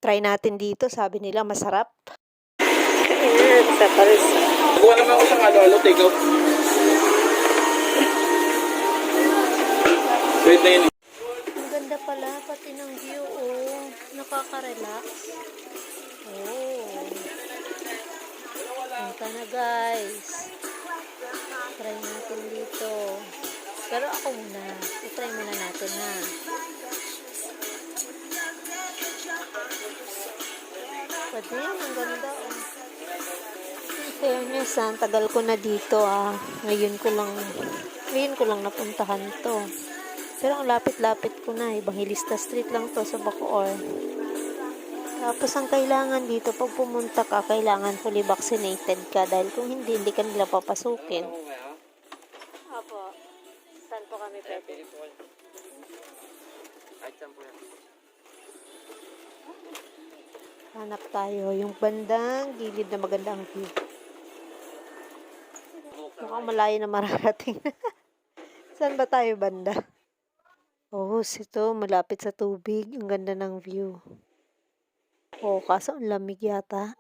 Try natin dito, sabi nila masarap. Ayan, sa palsa. Gawa naman ako sa ano, take out. Wait na yun. Ang ganda pala, pati ng view, oh. Nakaka-relax. Oh. Punta na, guys. Try natin dito. Pero ako muna. I-try muna natin, ha. Pwede yan, ang ganda, oh. In fairness, ang tagal ko na dito, ah. Ngayon ko lang napuntahan to. Pero ang lapit-lapit ko na, Evangelista Street lang to sa Bacoor. Tapos ang kailangan dito, pag pumunta ka, kailangan fully vaccinated ka dahil kung hindi ka nila papasukin. Apo, saan po kami pwede? Hanap tayo yung bandang gilid na magandang view. Mukhang malayo na mararating. Saan ba tayo banda? Oh, ito, malapit sa tubig. Ang ganda ng view. Oh, kaso ang lamig yata.